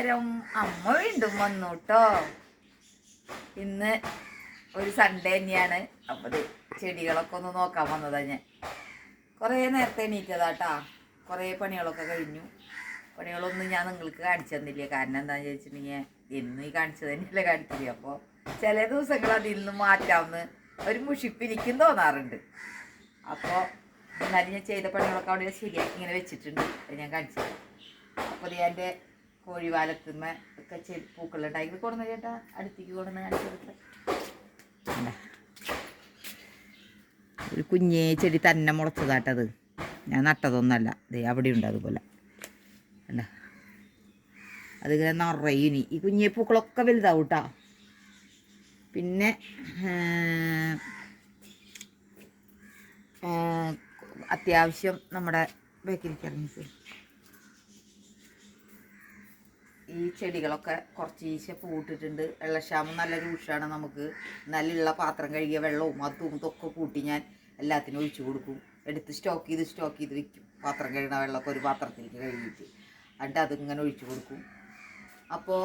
നമസ്കാരം. അമ്മ വീണ്ടും വന്നു കേട്ടോ. ഇന്ന് ഒരു സൺഡേ തന്നെയാണ്. അപ്പോൾ ചെടികളൊക്കെ ഒന്ന് നോക്കാൻ വന്നതാ ഞാൻ. കുറേ നേരത്തെ എണീറ്റതാട്ടാ. കുറേ പണികളൊക്കെ കഴിഞ്ഞു. പണികളൊന്നും ഞാൻ നിങ്ങൾക്ക് കാണിച്ചു തന്നില്ല. കാരണം എന്താണെന്ന് ചോദിച്ചിട്ടുണ്ടെങ്കിൽ എന്നും ഈ കാണിച്ചത് തന്നെയല്ലേ കാണിച്ചില്ല. അപ്പോൾ ചില ദിവസങ്ങൾ അതിൽ നിന്ന് മാറ്റാമെന്ന് ഒരു മുഷിപ്പിനിക്കും തോന്നാറുണ്ട്. അപ്പോൾ എന്നാലും ഞാൻ ചെയ്ത പണികളൊക്കെ അവിടെ ശരിയാക്കി ഇങ്ങനെ വെച്ചിട്ടുണ്ട്. അത് ഞാൻ കാണിച്ചത്. അപ്പോൾ എൻ്റെ കോഴിവാലത്തുമ്മ ഒക്കെ പൂക്കളുണ്ടായി കൊടുന്ന ചേട്ടാ, അടുത്തേക്ക് കൊടുന്ന് കാണിച്ചെടുത്ത് ഒരു കുഞ്ഞേ ചെടി തന്നെ മുളച്ചതാട്ടത്. ഞാൻ നട്ടതൊന്നല്ല. ദേ അവിടെ ഉണ്ട് അതുപോലെ അല്ല. അതിങ്ങനെ നിറയിനി ഈ കുഞ്ഞേ പൂക്കളൊക്കെ വലുതാവും കേട്ടോ. പിന്നെ അത്യാവശ്യം നമ്മുടെ ബേക്കിലേക്ക് ഇറങ്ങി ഈ ചെടികളൊക്കെ കുറച്ച് പൂട്ടിട്ടുണ്ട്. വെള്ളക്ഷാമം നല്ല രൂക്ഷമാണ് നമുക്ക്. നല്ലുള്ള പാത്രം കഴുകിയ വെള്ളവും അതും ഇതൊക്കെ കൂട്ടി ഞാൻ എല്ലാത്തിനും ഒഴിച്ചു കൊടുക്കും. എടുത്ത് സ്റ്റോക്ക് ചെയ്ത് വെക്കും. പാത്രം കഴുകുന്ന വെള്ളമൊക്കെ ഒരു പാത്രത്തിലേക്ക് കഴുകിയിട്ട് എന്നിട്ട് അതിങ്ങനെ ഒഴിച്ചു കൊടുക്കും. അപ്പോൾ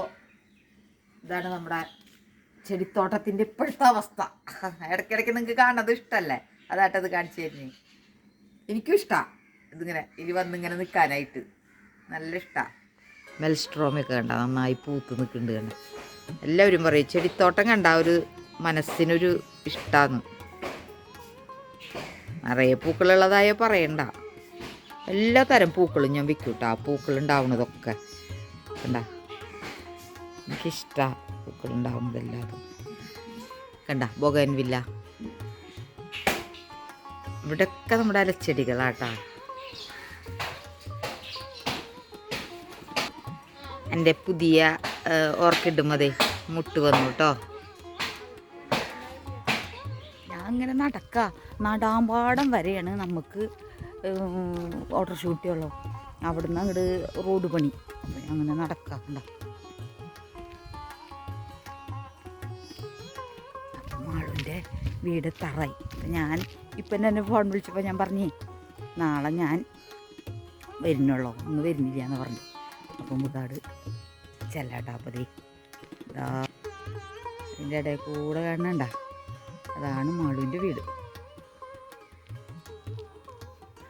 ഇതാണ് നമ്മുടെ ചെടിത്തോട്ടത്തിൻ്റെ ഇപ്പോഴത്തെ അവസ്ഥ. ഇടയ്ക്കിടയ്ക്ക് നിങ്ങൾക്ക് കാണുന്നത് ഇഷ്ടമല്ലേ, അതായിട്ടത് കാണിച്ചു തരുന്നത്. എനിക്കും ഇഷ്ടമാണ് ഇതിങ്ങനെ വന്നിങ്ങനെ നിൽക്കാനായിട്ട്. നല്ല ഇഷ്ടമാണ്. മെൽസ്ട്രോമൊക്കെ കണ്ട നന്നായി പൂത്ത് നിൽക്കുന്നുണ്ട്. കണ്ട എല്ലാവരും പറയും ചെടിത്തോട്ടം കണ്ട ഒരു മനസ്സിനൊരു ഇഷ്ടമാണ്. നിറയെ പൂക്കളുള്ളതായ പറയണ്ട. എല്ലാ തരം പൂക്കളും ഞാൻ വിൽക്കും കേട്ടോ. ആ പൂക്കളുണ്ടാവുന്നതൊക്കെ കണ്ട എനിക്കിഷ്ടമാണ്. പൂക്കളുണ്ടാവുന്നതെല്ലാതും കണ്ട. ബൊഗൻവില്ല ഇവിടെയൊക്കെ നമ്മുടെ അലച്ചെടികളാട്ടാ. എൻ്റെ പുതിയ ഓർക്കിഡ് മതി മുട്ട് വന്നു കേട്ടോ. ഞാൻ അങ്ങനെ നടാമ്പാടം വരെയാണ് നമുക്ക് ഓട്ടോ ഷൂട്ടിയുള്ളൂ. അവിടുന്ന് അങ്ങോട്ട് റോഡ് പണി അങ്ങനെ നടക്കാറുണ്ട. മാളുവിൻ്റെ വീട് തറായി. അപ്പം ഞാൻ ഇപ്പം എന്നെ ഫോൺ വിളിച്ചപ്പോൾ ഞാൻ പറഞ്ഞേ നാളെ ഞാൻ വരുന്നുള്ളൂ, ഇന്ന് വരുന്നില്ല എന്ന് പറഞ്ഞു. അപ്പം മുതാട് ചെല്ലാട്ടാപ്പതേ ഇതാ അതിൻ്റെ ഇടയിൽ കൂടെ കാണണ്ട, അതാണ് മാളുവിൻ്റെ വീട്.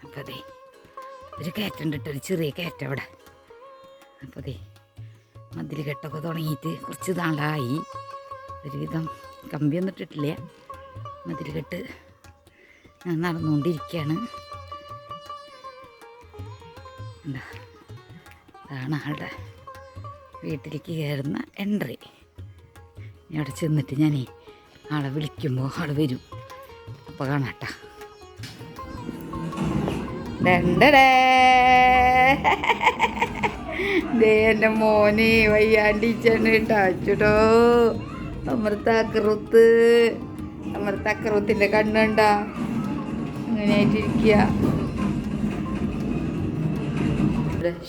അപ്പം അതെ ഒരു കയറ്റുണ്ട്, ഒരു ചെറിയ കയറ്റം അവിടെ. അപ്പം അതെ മതിൽ കെട്ടൊക്കെ തുടങ്ങിയിട്ട് കുറച്ച് നാളായി. ഒരുവിധം കമ്പിയൊന്നും ഇട്ടിട്ടില്ല. മതിൽ കെട്ട് ഞാൻ നടന്നുകൊണ്ടിരിക്കുകയാണ്. എന്താ അതാണ് ആളുടെ വീട്ടിലേക്ക് കയറുന്ന എൻട്രി. ഇനി അവിടെ ചെന്നിട്ട് ഞാനേ ആളെ വിളിക്കുമ്പോൾ ആൾ വരും. അപ്പോൾ കാണാട്ടാ. എൻ്റെ മോനെ വയ്യാണ്ടിച്ചാണ് ടാച്ചിടോ. അമൃതാക്കറുത്തിൻ്റെ കണ്ണുണ്ടാ അങ്ങനെയായിട്ടിരിക്കുക.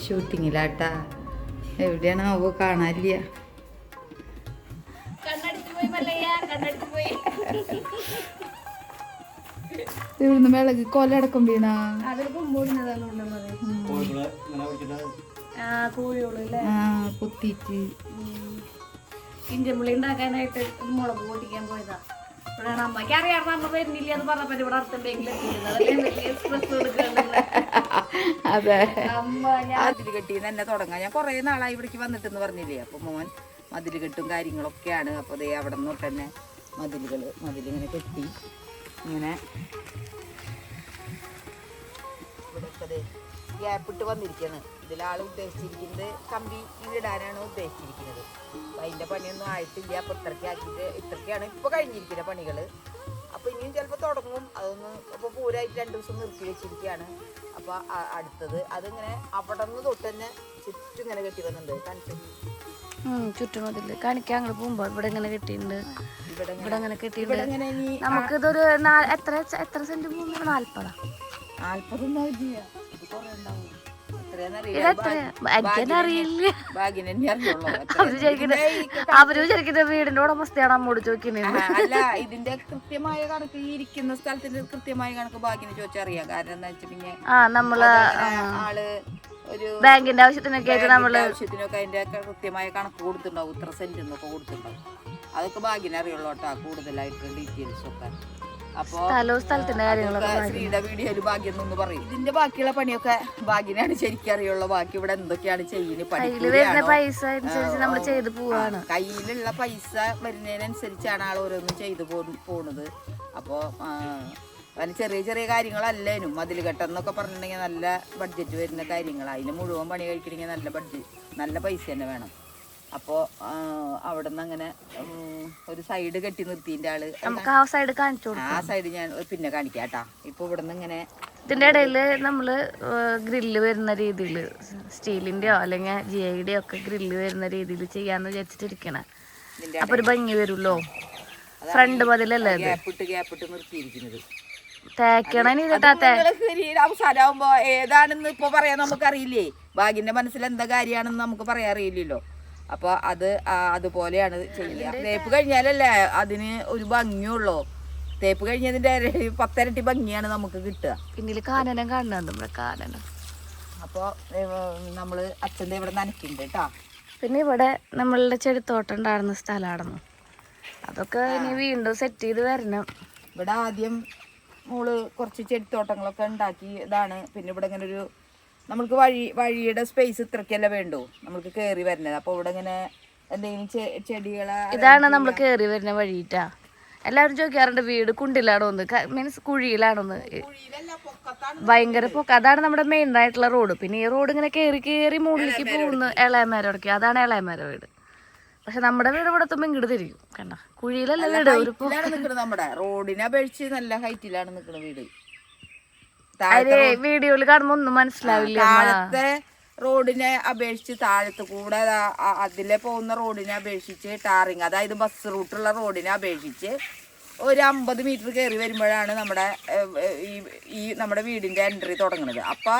ഷൂട്ടിങ്ങിലാട്ടാ. എവിടെയാണാവോ കാണാനില്ല. ഇവിടുന്ന് മിളക് കൊലടക്കം വീണ കുത്തിയിട്ട് ഇഞ്ചമുളി ഉണ്ടാക്കാനായിട്ട് മുളക് പൊട്ടിക്കാൻ പോയതാ. ഇവിടെയാണ് അമ്മയ്ക്ക് അറിയാം അമ്മ വരുന്നില്ല എന്ന് പറഞ്ഞപ്പോ ഇവിടെ അതെ മതിൽ കെട്ടി തന്നെ തുടങ്ങാം. ഞാൻ കുറേ നാളായി ഇവിടേക്ക് വന്നിട്ടെന്ന് പറഞ്ഞില്ലേ. അപ്പോൾ മോൻ മതിൽ കെട്ടും കാര്യങ്ങളൊക്കെയാണ്. അപ്പോൾ ദേ അവിടെ നിന്ന് തൊട്ട് തന്നെ മതിലിങ്ങനെ കെട്ടി ഇങ്ങനെ ഇവിടെ ഗ്യാപ്പിട്ട് വന്നിരിക്കുന്നത്. ഇതിലാൾ ഉദ്ദേശിച്ചിരിക്കുന്നത് കമ്പി ഇടാനാണ് ഉദ്ദേശിച്ചിരിക്കുന്നത്. അപ്പം അതിൻ്റെ പണിയൊന്നും ആയിട്ടില്ല. അപ്പോൾ ഇത്രയ്ക്കാണ് ഇപ്പോൾ കഴിഞ്ഞിരിക്കുന്ന പണികൾ. അപ്പോൾ ഇനിയും ചിലപ്പോൾ തുടങ്ങും. അതൊന്ന് അപ്പോൾ പൂരായിട്ട് 2 ദിവസം നിർത്തി വെച്ചിരിക്കുകയാണ്. അപ്പോൾ അടുത്തത് അതിങ്ങനെ അവിടെ നിന്ന് തൊട്ട് തന്നെ ചുറ്റും ഇങ്ങനെ കെട്ടി വന്നിട്ടുണ്ട്. കാണിച്ചു ചുറ്റുമതില് കാണിക്കാൻ അങ്ങോട്ട് പോകുമ്പോ ഇവിടെ ഇങ്ങനെ കെട്ടിയിട്ടുണ്ട്. ഇവിടെ ഇങ്ങനെ കെട്ടിയിട്ടുണ്ട്. നമുക്കിതൊരു എത്ര സെന്റ് ഭൂമി? 40 അവര് വിചാരിക്കുന്ന വീടിന്റെ ഉടമസ്ഥയാണ് അമ്മോട് ചോദിക്കുന്നത്. അല്ല, ഇതിന്റെ കൃത്യമായ കണക്ക് ഇരിക്കുന്ന സ്ഥലത്തിന്റെ കൃത്യമായ കണക്ക് ഭാഗ്യന് ചോദിച്ചറിയാം. കാരണം എന്താ വെച്ചിട്ടുണ്ടെങ്കിൽ നമ്മള് ആള് ഒരു ബാങ്കിന്റെ ആവശ്യത്തിനൊക്കെ ആയിട്ട് നമ്മള് ആവശ്യത്തിനൊക്കെ അതിന്റെ കൃത്യമായ കണക്ക് കൊടുത്തിട്ടുണ്ടാവും, ഇത്ര സെന്റ് എന്നൊക്കെ കൊടുത്തിട്ടുണ്ടാവും. അതൊക്കെ ഭാഗ്യനെ അറിയുള്ളൂ കേട്ടാ, കൂടുതലായിട്ട് ഡീറ്റെയിൽസ് ഒക്കെ. അപ്പൊ സ്ഥലത്തിന്റെ കാര്യങ്ങളൊക്കെ ശ്രീയുടെ വീഡിയോയില് ഭാഗ്യം എന്നൊന്ന് പറയും. ഇതിന്റെ ബാക്കിയുള്ള പണിയൊക്കെ ഭാഗ്യനാണ് ശരിക്കും അറിയുള്ളൂ. ബാക്കി ഇവിടെ എന്തൊക്കെയാണ് ചെയ്യുന്നത്, പൈസ അനുസരിച്ച് നമ്മൾ ചെയ്ത് പോവാണ്. കയ്യിലുള്ള പൈസ വരുന്നതിനനുസരിച്ചാണ് ആൾ ഓരോന്നും ചെയ്തു പോണത്. അപ്പോ അതിന് ചെറിയ ചെറിയ കാര്യങ്ങളല്ലേനും മതിൽ കെട്ടം എന്നൊക്കെ പറഞ്ഞിട്ടുണ്ടെങ്കിൽ നല്ല ബഡ്ജറ്റ് വരുന്ന കാര്യങ്ങളാണ്. അതിന് മുഴുവൻ പണി കഴിക്കണമെങ്കിൽ നല്ല പൈസ തന്നെ വേണം. അപ്പോൾ അവിടെ നിന്ന് അങ്ങനെ ഒരു സൈഡ് കെട്ടി നിർത്തിൻ്റെ ആള് നമുക്ക് ആ സൈഡ് കാണിച്ചു കൊടുക്കും. ആ സൈഡ് ഞാൻ പിന്നെ കാണിക്കാം കേട്ടാ. ഇപ്പൊ ഇവിടെ നിന്ന് ഇങ്ങനെ ഇതിന്റെ ഇടയിൽ നമ്മള് ഗ്രില്ല് വരുന്ന രീതിയിൽ സ്റ്റീലിന്റെയോ അല്ലെങ്കിൽ GIയുടെയോ ഒക്കെ ഗ്രില്ല് വരുന്ന രീതിയിൽ ചെയ്യാന്ന് വിചാരിച്ചിട്ടിരിക്കണേ. അപ്പൊ ഒരു ഭംഗി വരുമല്ലോ. ഫ്രണ്ട് മതിലല്ലേ ഗ്യാപ്പിട്ട് നിർത്തിയിരിക്കുന്നത്. അവസാനാവുമ്പോ ഏതാണെന്ന് ഇപ്പൊ പറയാൻ നമുക്കറിയില്ലേ. ഭാഗ്യന്റെ മനസ്സിൽ എന്താ കാര്യമാണെന്ന് നമുക്ക് പറയാൻ അറിയില്ലല്ലോ. അപ്പൊ അതുപോലെയാണ് ചെയ്യുക. തേപ്പ് കഴിഞ്ഞാലല്ലേ അതിന് ഒരു ഭംഗിയുള്ളൂ. തേപ്പ് കഴിഞ്ഞതിന്റെ 10 ഇരട്ടി ഭംഗിയാണ് നമുക്ക് കിട്ടുക. പിന്നില് കാനനം കാണുന്നുണ്ട് കാനനം. അപ്പൊ നമ്മള് അച്ഛൻ്റെ ഇവിടെ നനയ്ക്കുന്നുണ്ട് കേട്ടാ. പിന്നെ ഇവിടെ നമ്മളുടെ ചെടിത്തോട്ടം ഉണ്ടായിരുന്ന സ്ഥലമായിരുന്നു. അതൊക്കെ ഇനി വീണ്ടും സെറ്റ് ചെയ്ത് വരണം. ഇവിടെ ആദ്യം മോള് കുറച്ച് ചെടിത്തോട്ടങ്ങളൊക്കെ ഉണ്ടാക്കി ഇതാണ്. പിന്നെ ഇവിടെ ഇങ്ങനെ ഒരു നമ്മൾക്ക് വഴിയുടെ സ്പേസ് ഇത്രയ്ക്കല്ലേ വേണ്ടു നമുക്ക് കയറി വരുന്നത്. അപ്പോൾ ഇവിടെ ഇങ്ങനെ എന്തെങ്കിലും ചെടികളെ ഇതാണ് നമ്മൾ കയറി വരുന്ന വഴിയിട്ടാ. എല്ലാവരും ചോദിക്കാറുണ്ട് വീട് കുണ്ടിലാണോന്ന്, മീൻസ് കുഴിയിലാണോന്ന്. ഭയങ്കര പൊക്ക. അതാണ് നമ്മുടെ മെയിൻ ആയിട്ടുള്ള റോഡ്. പിന്നെ ഈ റോഡ് ഇങ്ങനെ കയറി മുകളിലേക്ക് പോകുന്നു ഇളയമരടക്കി. അതാണ് ഇളയമര വീട്. പക്ഷെ നമ്മുടെ വീട് ഇവിടെ എത്തുമ്പോ ഇങ്ങോട്ട് തിരിക്കും. കണ്ട കുഴിയിലല്ല വീട്. നിൽക്കുന്നത് നമ്മുടെ റോഡിനെ അപേക്ഷിച്ച് നല്ല ഹൈറ്റിലാണ് നിൽക്കുന്ന വീട്. വീഡിയോയില് കാണുമ്പോ ഒന്നും മനസ്സിലാവില്ല. താഴത്തെ റോഡിനെ അപേക്ഷിച്ച് താഴത്ത് കൂടെ അതിലെ പോകുന്ന റോഡിനെ അപേക്ഷിച്ച് ടാറിങ്, അതായത് ബസ് റൂട്ടുള്ള റോഡിനെ അപേക്ഷിച്ച് ഒരു 50 മീറ്റർ കയറി വരുമ്പോഴാണ് നമ്മുടെ വീടിന്റെ എൻട്രി തുടങ്ങുന്നത്. അപ്പൊ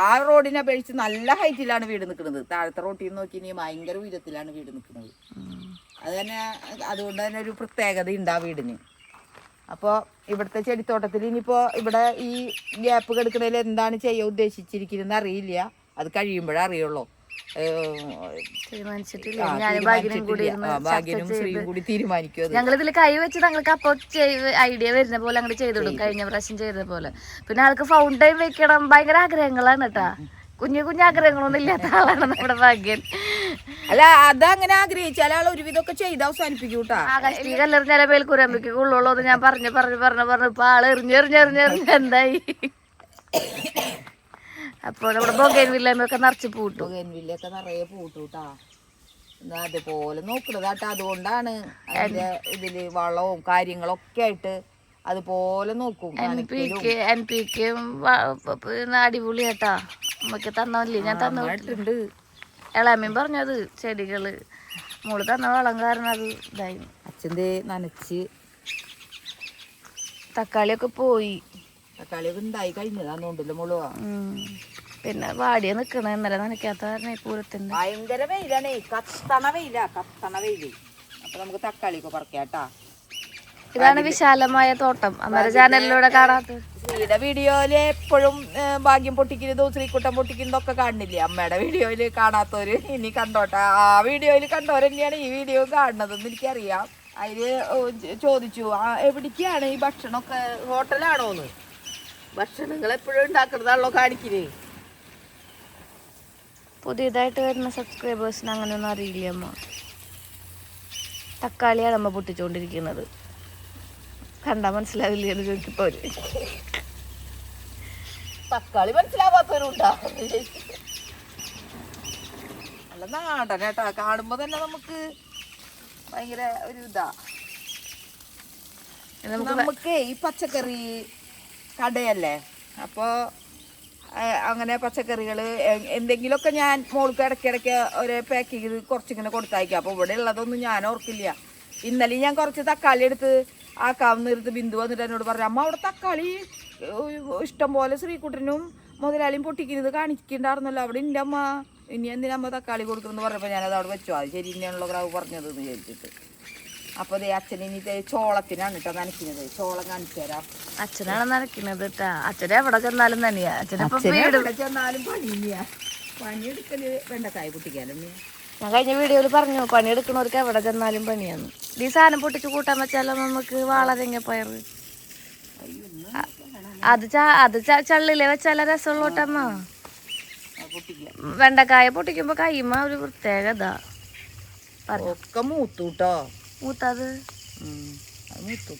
ആ റോഡിനെ അപേക്ഷിച്ച് നല്ല ഹൈറ്റിലാണ് വീട് നിൽക്കുന്നത്. താഴത്തെ റോട്ടിൽ നിന്ന് നോക്കി ഇനി ഭയങ്കര ഉയരത്തിലാണ് വീട് നിൽക്കുന്നത്. അതുകൊണ്ട് തന്നെ ഒരു പ്രത്യേകത ഉണ്ട് ആ വീടിന്. അപ്പോൾ ഇവിടുത്തെ ചെടിത്തോട്ടത്തിൽ ഇനിയിപ്പോൾ ഇവിടെ ഈ ഗ്യാപ്പ് കിടക്കുന്നതിൽ എന്താണ് ചെയ്യാൻ ഉദ്ദേശിച്ചിരിക്കുന്നതെന്ന് അറിയില്ല. അത് കഴിയുമ്പോഴേ അറിയുള്ളൂ. ഭാഗ്യനും ശ്രീയും കൂടി തീരുമാനിക്കും. ഞങ്ങളിതിൽ കൈ വെച്ച് ഞങ്ങൾക്ക് അപ്പോൾ ഐഡിയ വരുന്ന പോലെ അങ്ങോട്ട് ചെയ്തിടും. കഴിഞ്ഞ പ്രാവശ്യം ചെയ്ത പോലെ. പിന്നെ ആൾക്ക് ഫൗണ്ടൈൻ വെക്കണം ഭയങ്കര ആഗ്രഹങ്ങളാണ് കേട്ടാ. കുഞ്ഞു ആഗ്രഹങ്ങളൊന്നും ഇല്ലാത്ത ആളാണ് നമ്മുടെ ഭാഗ്യൻ. അല്ല അതങ്ങനെ ആഗ്രഹിച്ചാൽ ആൾ ഒരുവിധമൊക്കെ ചെയ്ത് അവസാനിപ്പിക്കൂട്ടാ. ആകാശി കല്ലെറിഞ്ഞാലേ മേൽക്കൂരമ്പയ്ക്ക് കൊള്ളുള്ളൂ ഞാൻ പറഞ്ഞു ഇപ്പൊ ആള് എറിഞ്ഞെറിഞ്ഞെറിഞ്ഞ് എന്തായി. അപ്പോൾ നമ്മുടെ ബൊഗൈൻവില്ലയൊക്കെ നിറച്ച് പൂട്ടു. ബൊഗൈൻവില്ലയൊക്കെ നിറയെ പൂട്ടൂട്ടാ. അതുപോലെ നോക്കണതാട്ടാ. അതുകൊണ്ടാണ് അതിന്റെ ഇതില് വളവും കാര്യങ്ങളൊക്കെ ആയിട്ട് അതുപോലെ നോക്കും. NPK അടിപൊളിയാട്ടാ. നമുക്ക് തന്നില്ലേ, ഞാൻ തന്നിട്ടുണ്ട്. ഇളാമ്മയും പറഞ്ഞത് ചെടികള് മോള് തന്ന വളം കാരണം അത് ഇതായി. അച്ഛൻ്റെ നനച്ച് തക്കാളിയൊക്കെ പോയി. തക്കാളിയൊക്കെ ഉണ്ടായി കഴിഞ്ഞതാന്നോണ്ടല്ലോ മോള്. പിന്നെ വാടിയ നിക്കണ ഇന്നലെ നനയ്ക്കാത്ത കാരണം പൂരത്തിന്റെ ഭയങ്കര വെയിലാണ്. കത്തണ വെയില്. അപ്പൊ നമുക്ക് തക്കാളിയൊക്കെ പറിക്കാട്ടാ. ഇതാണ് വിശാലമായ തോട്ടം. അമ്മയുടെ ചാനലിലൂടെ കാണാത്ത ശ്രീയുടെ വീഡിയോയില് എപ്പോഴും ഭാഗ്യം പൊട്ടിക്കുന്നതും ശ്രീക്കുട്ടം പൊട്ടിക്കുന്നതൊക്കെ കാണുന്നില്ലേ. അമ്മയുടെ വീഡിയോയില് കാണാത്തവര് ഇനി കണ്ടോട്ടെ. ആ വീഡിയോയിൽ കണ്ടവർ തന്നെയാണ് ഈ വീഡിയോ കാണുന്നതെന്ന് എനിക്കറിയാം. അതില് ചോദിച്ചു എവിടേക്കാണ് ഈ ഭക്ഷണമൊക്കെ, ഹോട്ടലാണോന്ന്. ഭക്ഷണങ്ങൾ എപ്പോഴും ഉണ്ടാക്കുന്നതാണല്ലോ കാണിക്കുന്നത്. പുതിയതായിട്ട് വരുന്ന സബ്സ്ക്രൈബേഴ്സിന് അങ്ങനെയൊന്നും അറിയില്ല. അമ്മ തക്കാളിയാണ് അമ്മ പൊട്ടിച്ചുകൊണ്ടിരിക്കുന്നത്. കണ്ടാ മനസ്സിലാവില്ല എന്ന് ചോദിക്കപ്പോ തക്കാളി മനസ്സിലാവാത്തവരുണ്ടാ. നല്ല നാടനേട്ടാ. കാണുമ്പോ തന്നെ നമുക്ക് ഭയങ്കര ഒരു ഇതാ. നമുക്ക് ഈ പച്ചക്കറി കടയല്ലേ. അപ്പൊ അങ്ങനെ പച്ചക്കറികൾ എന്തെങ്കിലുമൊക്കെ ഞാൻ മോൾക്ക് ഇടയ്ക്കിടയ്ക്ക് ഒരു പാക്ക് ചെയ്ത് കുറച്ചിങ്ങനെ കൊടുത്തയക്കാം. അപ്പോൾ ഇവിടെ ഉള്ളതൊന്നും ഞാൻ ഓർക്കില്ല. ഇന്നലെ ഞാൻ കുറച്ച് തക്കാളി എടുത്ത് ആക്കാവുന്നിരുത്ത് ബിന്ദു വന്നിട്ട് എന്നോട് പറഞ്ഞു, അമ്മ അവിടെ തക്കാളി ഇഷ്ടം പോലെ ശ്രീകുട്ടനും മുതലാളിയും പൊട്ടിക്കുന്നത് കാണിക്കണ്ടായിരുന്നല്ലോ, അവിടെ എൻ്റെ അമ്മ ഇനി എന്തിനമ്മ തക്കാളി കൊടുക്കുമെന്ന് പറഞ്ഞപ്പോൾ ഞാനത് അവിടെ വെച്ചു. അത് ശരി തന്നെയാണല്ലോ ഗ്രാവ് പറഞ്ഞതെന്ന് വിചാരിച്ചിട്ട്. അപ്പോൾ അതേ അച്ഛൻ ഇനി ചോളത്തിനാണ് കേട്ടോ നനയ്ക്കുന്നത്. ചോളം കാണിച്ചു തരാം. അച്ഛനാണ് നനയ്ക്കുന്നത് കേട്ടാ. അച്ഛനെ എവിടെ ചെന്നാലും തന്നെയാ. അച്ഛനെ ചെന്നാലും പണിയാ. പണിയെടുക്കല് വെണ്ടക്കായ പൊട്ടിക്കാലല്ലേ. ഞാൻ കഴിഞ്ഞ വീഡിയോയിൽ പറഞ്ഞു പണിയെടുക്കണവർക്ക് എവിടെ ചെന്നാലും പണിയാണ്. ഈ സാധനം പൊട്ടിച്ച് കൂട്ടാൻ വെച്ചാലോ നമുക്ക് വാളരങ്ങ പയർ. അത് ചള്ളിലെ വെച്ചാല രസമുള്ളോട്ടമ്മ. വെണ്ടക്കായ പൊട്ടിക്കുമ്പോ കൈമ ഒരു പ്രത്യേകത. ഒക്കെ മൂത്തൂട്ടോ. മൂത്തത് മൂത്തു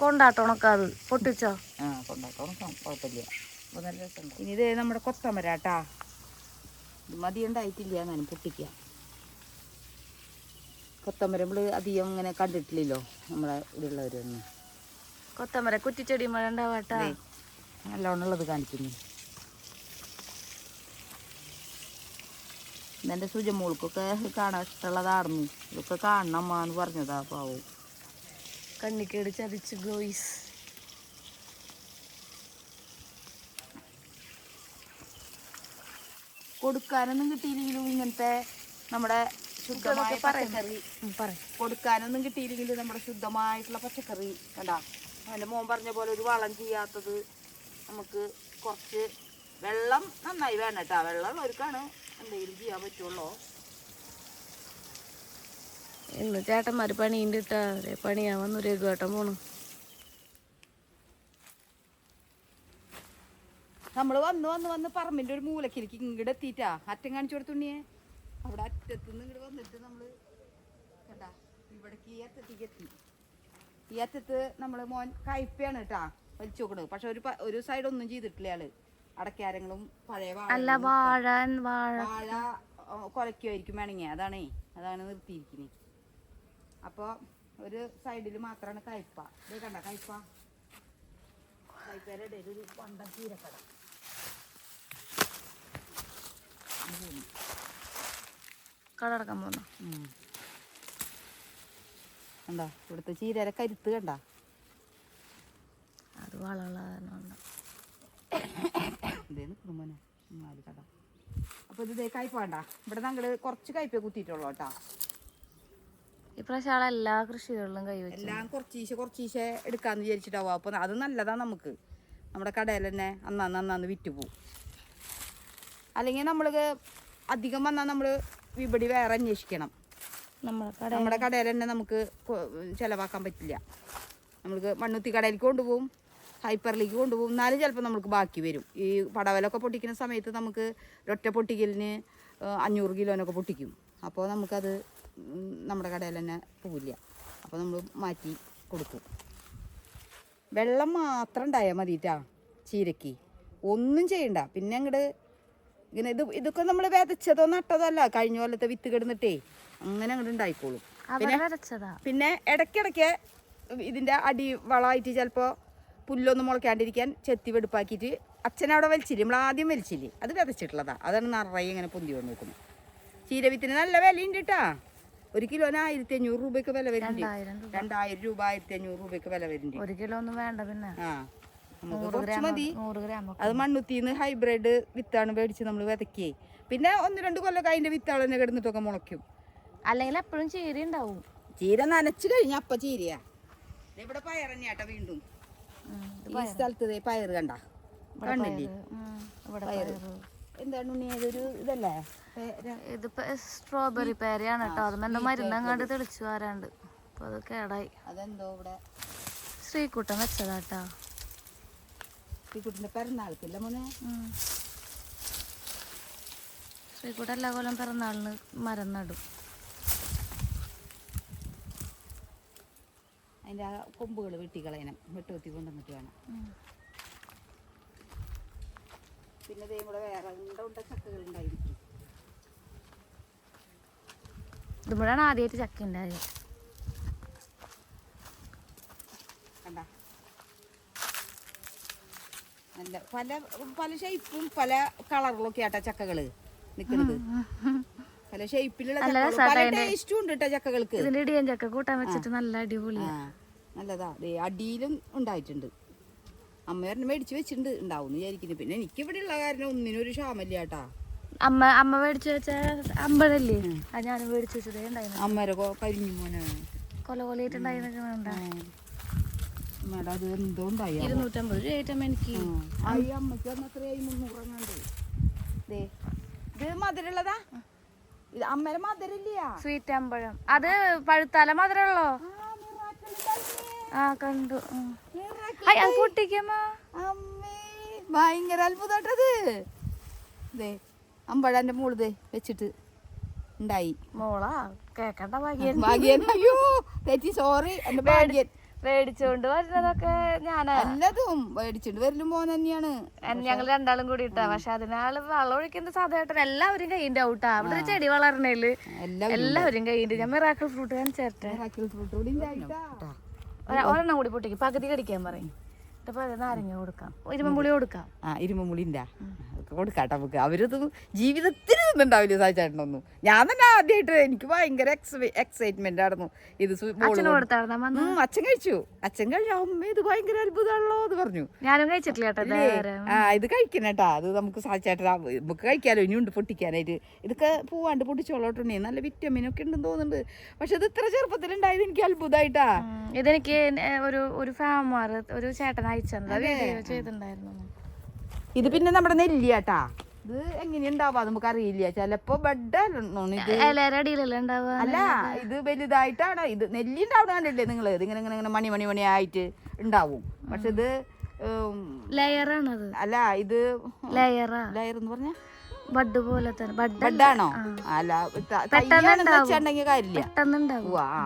കൊണ്ടാട്ടോണക്കാത് പൊട്ടിച്ചോ? കൊണ്ടാട്ടോണക്കാം, കുഴപ്പമില്ല. അപ്പോൾ നല്ല രസമുണ്ട്. ഇനി ഇതേ നമ്മുടെ കൊത്തമരാട്ടാ. ഇത് മതിയുണ്ടായിട്ടില്ല, അങ്ങനെ പൊട്ടിക്കാം. കൊത്തമര നമ്മൾ അധികം ഇങ്ങനെ കണ്ടിട്ടില്ലല്ലോ നമ്മളെ ഇവിടെ ഉള്ളവരൊന്നും. കൊത്തമര കുറ്റിച്ചെടി മഴ ഉണ്ടാവാട്ടാ. നല്ലോണം ഉള്ളത് കാണിക്കുന്നു. എൻ്റെ സുജമോൾക്കൊക്കെ കാണാൻ ഇഷ്ടമുള്ളതായിരുന്നു. ഇതൊക്കെ കാണണം അമ്മ എന്ന് പറഞ്ഞതാ. പാവം കണ്ണിക്കേട് ചതിച്ച് ഗോയ്സ്. കൊടുക്കാനൊന്നും കിട്ടിയില്ലെങ്കിലും ഇങ്ങനത്തെ നമ്മുടെ ശുദ്ധമായ പച്ചക്കറി കൊടുക്കാനൊന്നും കിട്ടിയില്ലെങ്കിലും നമ്മുടെ ശുദ്ധമായിട്ടുള്ള പച്ചക്കറി കണ്ടാ. എൻ്റെ മോൻ പറഞ്ഞ പോലെ ഒരു വളം ചെയ്യാത്തത്. നമുക്ക് കുറച്ച് വെള്ളം നന്നായി വേണം കേട്ടോ. വെള്ളം ഉള്ളവർക്കാണ് എന്തെങ്കിലും ചെയ്യാൻ പറ്റുള്ളൂ. ഇന്ന് ചേട്ടന്മാര് പണിയുണ്ട് ഇട്ടാ. പണിയാവന്നു രഘുവേട്ടൻ പോണു. നമ്മള് വന്ന് പറമ്പിന്റെ ഒരു മൂലക്കിലേക്ക് ഇങ്ങോട്ട് എത്തിയിട്ടാ. അറ്റം കാണിച്ചു കൊടുത്തുണ്ണിയെ. അവിടെ അറ്റത്തുനിന്ന് ഇങ്ങോട്ട് വന്നിട്ട് നമ്മള് കേട്ടാ ഇവിടേക്ക് ഈ അറ്റത്തേക്ക് എത്തി. ഈ അറ്റത്ത് നമ്മള് മോൻ കയ്പയാണ് കേട്ടാ വലിച്ചു നോക്കണത്. പക്ഷെ ഒരു സൈഡ് ഒന്നും ചെയ്തിട്ടില്ല ആള്. അടക്കാരങ്ങളും പഴയ വാഴ കൊലക്കുമായിരിക്കും വേണമെങ്കിൽ. അതാണ് നിർത്തിയിരിക്കുന്നത്. അപ്പോൾ ഒരു സൈഡിൽ മാത്രമാണ് കയ്പ. ഇത് കണ്ട കയ്പേരുടെ ഇടയിൽ ഒരു പണ്ടം ചീരക്കട. കടക്കാൻ പോന്നു. കണ്ടാ ഇവിടുത്തെ ചീരയുടെ കരുത്ത് കണ്ട. അത് വളമുള്ള ഇതേ നിൽക്കുന്നു മോനെ കട. അപ്പോൾ ഇത് കയ്പ വേണ്ട. ഇവിടെ ഞങ്ങൾ കുറച്ച് കയ്പേ കുത്തിയിട്ടുള്ളൂ കേട്ടോ. ഇപ്രാവശ്യം എല്ലാ കൃഷികളിലും കൈവച്ചു. എല്ലാം കുറച്ചീശെ എടുക്കാന്ന് വിചാരിച്ചിട്ടാവും. അപ്പോൾ അത് നല്ലതാണ് നമുക്ക്. നമ്മുടെ കടയിൽ തന്നെ അന്നാന്ന് വിറ്റ് പോവും. അല്ലെങ്കിൽ നമ്മൾ അധികം വന്നാൽ നമ്മൾ വിപണി വേറെ അന്വേഷിക്കണം. നമ്മുടെ കടയിൽ തന്നെ നമുക്ക് ചിലവാക്കാൻ പറ്റില്ല. നമ്മൾക്ക് മണ്ണുത്തി കടയിലേക്ക് കൊണ്ടുപോകും, ഹൈപ്പറിലേക്ക് കൊണ്ടുപോകും. എന്നാലും ചിലപ്പോൾ നമുക്ക് ബാക്കി വരും. ഈ പടവലൊക്കെ പൊട്ടിക്കുന്ന സമയത്ത് നമുക്ക് ഒരൊറ്റ പൊട്ടിക്കലിന് 500 കിലോനൊക്കെ പൊട്ടിക്കും. അപ്പോൾ നമുക്കത് നമ്മുടെ കടയിൽ തന്നെ പോവില്ല. അപ്പോൾ നമ്മൾ മാറ്റി കൊടുക്കും. വെള്ളം മാത്രം ഉണ്ടായാൽ മതിട്ടാ ചീരയ്ക്ക്. ഒന്നും ചെയ്യണ്ട. പിന്നെ അങ്ങോട്ട് ഇങ്ങനെ ഇതൊക്കെ നമ്മൾ വിതച്ചതോ നട്ടതോ അല്ല. കഴിഞ്ഞ കൊല്ലത്തെ വിത്ത് കിടന്നിട്ടേ അങ്ങനെ അങ്ങോട്ട് ഉണ്ടായിക്കോളും. പിന്നെ ഇടയ്ക്കിടയ്ക്ക് ഇതിൻ്റെ അടി വളമായിട്ട് ചിലപ്പോൾ പുല്ലൊന്നും മുളയ്ക്കാണ്ടിരിക്കാൻ ചെത്തി വെടുപ്പാക്കിയിട്ട് അച്ഛനവിടെ വലിച്ചില്ലേ. നമ്മൾ ആദ്യം വലിച്ചില്ലേ, അത് വിതച്ചിട്ടുള്ളതാണ്. അതാണ് നിറയെ ഇങ്ങനെ പൊന്തി വന്ന് നോക്കുന്നത്. ചീരവിത്തിന് നല്ല വിലയുണ്ട് കേട്ടാ. 1 കിലോന് 1500 രൂപയ്ക്ക് വില വരുന്നുണ്ട്. 2000 രൂപ 1500 രൂപയ്ക്ക് വില വരുന്നുണ്ട്. 1 കിലോ ഒന്നും വേണ്ട. പിന്നെ നമുക്ക് കുറച്ച് മതി. അത് മണ്ണുത്തിന്ന് ഹൈബ്രിഡ് വിത്താണ് മേടിച്ച് നമ്മൾ വിതക്കേ. പിന്നെ 1-2 കൊല്ലമൊക്കെ അതിന്റെ വിത്താൾ തന്നെ കിടന്നിട്ടൊക്കെ മുളയ്ക്കും. അല്ലെങ്കിൽ എപ്പോഴും ചീര ഉണ്ടാവും. ചീര നനച്ച് കഴിഞ്ഞ അപ്പ ചീരയാ. ഇവിടെ പയർ തന്നെയാട്ട. വീണ്ടും ഈ സ്ഥലത്ത് പയർ കണ്ട കണ്ടില്ലേ പയർ. എന്താണ് ഉണ്ണി അതൊരു ഇതല്ലേ? ഇതിപ്പോ സ്ട്രോബെറി പേരയാണ് കേട്ടോ. അത് എന്റെ മരുന്നങ്ങാണ്ട് തെളിച്ചു വരാണ്ട്. അപ്പൊ അത് കേടായി. അതെന്തോ ഇവിടെ ശ്രീകുട്ടൻ വെച്ചതാട്ടാ. ശ്രീകുട്ടന്റെ പിറന്നാൾക്കില്ല മോനെ. ശ്രീകുട്ടൻ എല്ലാ കൊല്ലം പിറന്നാളിന് മരം നടും. അതിൻ്റെ ആ കൊമ്പുകൾ വെട്ടിക്കളയണം. വെട്ടുകുത്തി കൊണ്ടുവന്നിട്ട് വേണം. പിന്നെ ഇതേ കൂടെ വേറെ ഉണ്ട ചക്കകൾ ഉണ്ടായിരിക്കും. ഇതുമ്പോഴാണ് ആദ്യമായിട്ട് ചക്ക ഉണ്ടായത്. കണ്ട നല്ല പല ഷേപ്പും പല കളറിലൊക്കെ ആട്ടാ ചക്കകള് നിൽക്കുന്നത്. പല ഷേപ്പിലുള്ള പല ടേസ്റ്റും ഉണ്ട് കേട്ടോ ചക്കകൾക്ക്. ഇതിന്റെ ഇടിയൻ ചക്ക കൂട്ടാൻ വെച്ചിട്ട് നല്ല അടിപൊളിയാ. നല്ലതാ. അടിയിലും ഉണ്ടായിട്ടുണ്ട്. അമ്മ മേടിച്ച് വെച്ചിട്ടുണ്ട്. ഉണ്ടാവും വിചാരിക്കുന്നു. പിന്നെ എനിക്ക് ഇവിടെ ഉള്ള കാരണം ഒന്നിനും ഒരു ക്ഷാമല്ല കേട്ടാ. അമ്മ മേടിച്ചു വെച്ച അമ്പഴല്ലേ, അത് ഞാനും മേടിച്ചു വെച്ചതേ ഉണ്ടായിരുന്നു. അമ്മരെ കരിഞ്ഞു മോനെ കൊലകൊലയിട്ടുണ്ടായിരുന്ന അത് എന്തോ ഉണ്ടായി. 250 രൂപ എനിക്ക്. അമ്മക്ക് അത്രയായി 300 എങ്ങാണ്ട്. ഇത് മധുരമുള്ളതാ. ഇത് അമ്മയുടെ മധുരല്ല, സ്വീറ്റ് അമ്പഴം. അത് പഴുത്താല മധുരമുള്ളോ? ആ കണ്ടു. അത് പൊട്ടിക്കമ്മ. ഭയങ്കര അത്ഭുതട്ടത്. ദേ അമ്പഴന്റെ മോള് വെച്ചിട്ട് ഉണ്ടായി. മോളാ കേക്കണ്ട ഭാഗ്യം. ഭാഗ്യൻ. അയ്യോ തെറ്റി, സോറി. എന്റെ ഭാഗ്യൻ. മേടിച്ചോണ്ട് വരുന്നതൊക്കെ ഞാനാ. എല്ലാതും മേടിച്ചോണ്ട് വരലും മോൻ തന്നെയാണ്. ഞങ്ങൾ രണ്ടാളും കൂടി ഇട്ടാ. പക്ഷെ അതിനാള് വെള്ളം ഒഴിക്കുന്ന സാധാരണ എല്ലാവരും കൈയിന്റെ ഔട്ടാ. അവിടെ ഒരു ചെടി വളരണേല് എല്ലാവരും കൈയിന്റെ. ഞാൻ മിറാക്കിൾ ഫ്രൂട്ട് കാണിച്ചേട്ടെ. ഒരെണ്ണം കൂടി പൊട്ടിക്കും, പകുതി കടിക്കാൻ പറയും. നാരങ്ങ കൊടുക്കാം, ഇരുമ്പുളി കൊടുക്കാം. ഇരുമ്പുളിൻ്റെ കൊടുക്കാട്ടെ നമുക്ക്. അവരത് ജീവിതത്തിൽ നിന്നുണ്ടാവില്ല സാധിച്ചേട്ടനൊന്നും. ഞാൻ തന്നെ ആദ്യമായിട്ട്, എനിക്ക് ഭയങ്കര എക്സൈറ്റ്മെന്റ് ആയിരുന്നു ഇത്. അച്ഛൻ കഴിച്ചു. അച്ഛൻ കഴിയാവുമ്പോ ഇത് ഭയങ്കര അത്ഭുതമാണല്ലോ എന്ന് പറഞ്ഞു. ഞാനും കഴിച്ചിട്ടില്ല കേട്ടോ. ഇത് കഴിക്കണേട്ടാ, അത് നമുക്ക് സാധിച്ചേട്ടാ നമുക്ക് കഴിക്കാലോ. ഇനിയുണ്ട് പൊട്ടിക്കാനായിട്ട്. ഇതൊക്കെ പോവാണ്ട് പൊട്ടിച്ചോളോട്ടുണ്ടേ. നല്ല വിറ്റമിനൊക്കെ ഉണ്ടെന്ന് തോന്നുന്നുണ്ട്. പക്ഷെ ഇത് ഇത്ര ചെറുപ്പത്തിലുണ്ടായത് എനിക്ക് അത്ഭുതമായിട്ടാ. ഇതെനിക്ക് ഒരു ഫാമർ ഒരു ചേട്ടൻ അയച്ചെന്താ വീഡിയോ ചെയ്തിട്ടുണ്ടായിരുന്നു. ഇത് പിന്നെ നമ്മുടെ നെല്ലിയാട്ടാ. ഇത് എങ്ങനെയുണ്ടാവാ നമുക്ക് അറിയില്ല. ചിലപ്പോ അല്ല, ഇത് വലുതായിട്ടാണ്. ഇത് നെല്ലി ഉണ്ടാവുന്ന കണ്ടില്ലേ നിങ്ങള്? ഇത് ഇങ്ങനെ ഇങ്ങനെ മണി മണി മണി ആയിട്ട് ഉണ്ടാവും. പക്ഷെ ഇത് ലെയറാണത്. അല്ല, ഇത് ലെയർ എന്ന് പറഞ്ഞ ബഡ് പോലെ തന്നെ. ബഡാണോ? അല്ല, വെച്ചിട്ടുണ്ടെങ്കിൽ കാര്യമില്ല.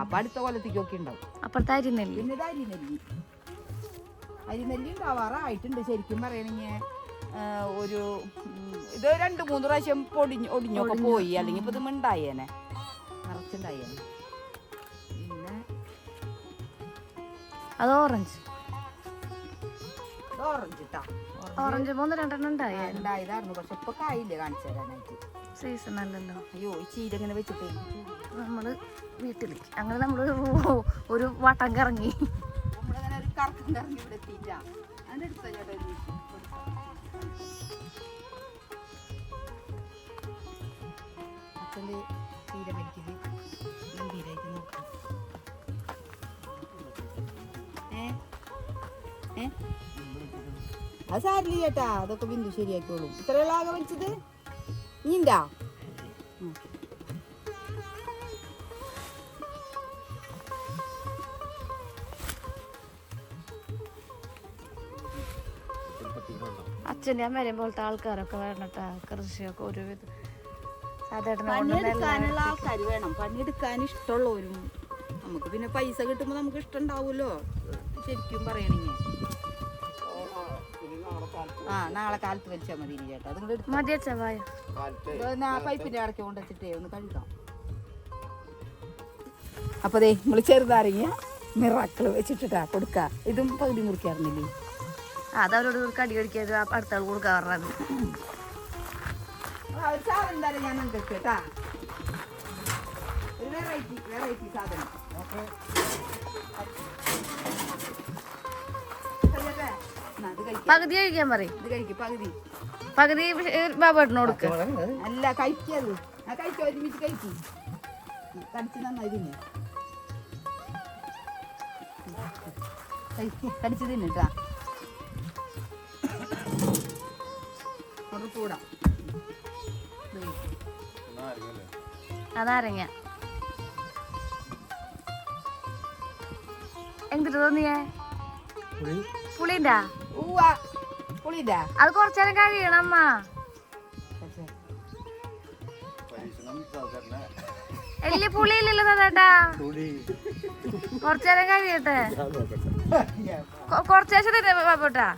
അപ്പൊ അടുത്ത കൊല്ലത്തേക്കൊക്കെ ഉണ്ടാവും. അപ്പുറത്തെ അരിനെല്ലി. പിന്നെ ഇത് അരിനെല്ലി ഉണ്ടാവാറായിട്ടുണ്ട് ശരിക്കും പറയണെങ്കിൽ. ഇത് 2-3 പ്രാവശ്യം ഒടിഞ്ഞൊക്കെ പോയി. അല്ലെങ്കിൽ ഇപ്പൊ ഇത് ഉണ്ടായേനെ, നിറച്ചുണ്ടായേനെ. പിന്നെ അത് ഓറഞ്ച് ഇട്ടാ. ഓറഞ്ച് 3-2 ഉണ്ടായതായിരുന്നു. പക്ഷെ ഇപ്പൊ കായില്ലേ കാണിച്ചു തരാനായിട്ട്. സീസൺ അല്ലല്ലോ. അയ്യോ, ഈ ചീര ഇങ്ങനെ വെച്ചിട്ടേ നമ്മള് വീട്ടിലേക്ക് അങ്ങനെ നമ്മള് ഒരു വട്ടം കറങ്ങി. നമ്മളങ്ങനെ ഒരു കറക്കം കറങ്ങി ഇവിടെ എത്തിയിട്ടാ. അതിന്റെ അടുത്ത ചേട്ടാ അച്ഛൻ്റെ ചീര മരിക്കല് ഗംഭീരായിട്ട് നോക്കാം. അത് സാരില്ല ചേട്ടാ, അതൊക്കെ ബിന്ദു ശരിയാക്കിയോളും. ഇത്രയുള്ള ആകെ വലിച്ചത് ഇനിണ്ടാ. അച്ഛൻ്റെ അമ്മേരെയും പോലത്തെ ആൾക്കാരൊക്കെ വരണട്ടാ. കൃഷിയൊക്കെ ഒരുവിധം പണിയെടുക്കാനുള്ള ആൾക്കാർ വേണം. പണിയെടുക്കാൻ ഇഷ്ടമുള്ളവരും. നമുക്ക് പിന്നെ പൈസ കിട്ടുമ്പോൾ നമുക്ക് ഇഷ്ടം ഉണ്ടാവുമല്ലോ ശരിക്കും പറയണെങ്കിൽ. നാളെ കാലത്ത് വലിച്ചാൽ മതി ചേട്ടാ. അത് പൈപ്പിന്റെ അടക്കം കൊണ്ട് വെച്ചിട്ടേ ഒന്ന് കഴുകാം. അപ്പൊ ദേ നമ്മള് ചെറുതാറിയ മിറാക്കിൾ വെച്ചിട്ടാ കൊടുക്ക. ഇതും പകുതി മുറിക്കാറുന്നില്ലേ? അതവരോട് കടി കടിക്കാതെ അടുത്ത ആൾ കൊടുക്കാറുണ്ട്. ഞാൻ കേട്ടാ ഒരു വെറൈറ്റി സാധനം. പകുതി കഴിക്കാൻ പറയും. ഇത് കഴിക്കും പകുതി ബാബേട്ടന് കൊടുക്ക. അല്ല, കഴിക്കത് കഴിക്കാൻ ഒരുമിച്ച് കഴിക്കും. കടിച്ച് നന്നായി തിന്നെ, കടിച്ച് തിന്നിട്ടാ. കൂടാ നാരങ്ങ എന്തിട്ട് തോന്നിയേ? പുളിണ്ടാ? പുളിണ്ടാ? അത് കുറച്ചേരം കഴിയണം അമ്മ. വലിയ പുളിയില്ലല്ലോ ചേട്ടാ. കുറച്ചേരം കഴിയട്ടെ. കുറച്ചേശം തന്നെ പോട്ടാ.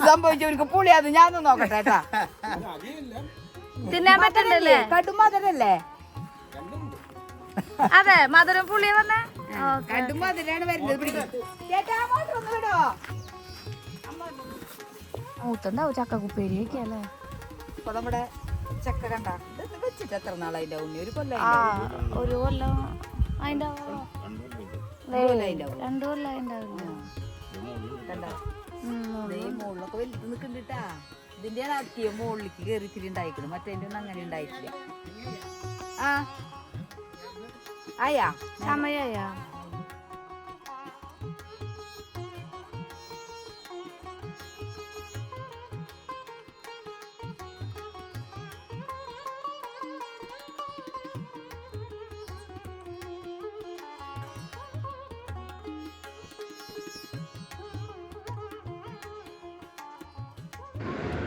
സംഭവിച്ചവർക്ക് പുളിയാത് ഞാനൊന്ന് നോക്കട്ടെ കേട്ടാ. തിന്നാൻ പറ്റണ്ടല്ലേ? കടുമധുരല്ലേ? അതെ, മധുരം പുളി തന്നെ. കടുമധുരാണ് വരുന്നത്. മൂത്തുണ്ടാവും ചക്ക കുപ്പേരി വെക്കല്ലേ. ഇപ്പൊ നമ്മുടെ ചക്ക കണ്ട വെച്ചിട്ട് എത്ര നാളായില്ല ഉണ്ണി? ഒരു കൊല്ലം അതിന്റെ 2 കൊല്ലം മുകളിലൊക്കെ വലുത് നിൽക്കുന്നുണ്ടാ. ഇതിന്റെ ആക്കിയ മുകളിലേക്ക് കയറിത്തിരി ഉണ്ടായിക്കണം. മറ്റേ ഒന്നും അങ്ങനെ ഉണ്ടായിട്ടില്ല. ആയാ സമയാ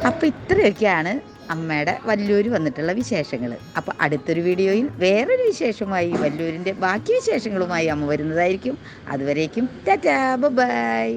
അപ്പോൾ ഇത്രയൊക്കെയാണ് അമ്മയുടെ വല്ലൂർ വന്നിട്ടുള്ള വിശേഷങ്ങൾ. അപ്പോൾ അടുത്തൊരു വീഡിയോയിൽ വേറൊരു വിശേഷമായി വല്ലൂരിൻ്റെ ബാക്കി വിശേഷങ്ങളുമായി അമ്മ വരുന്നതായിരിക്കും. അതുവരേക്കും ടാറ്റാ ബൈ.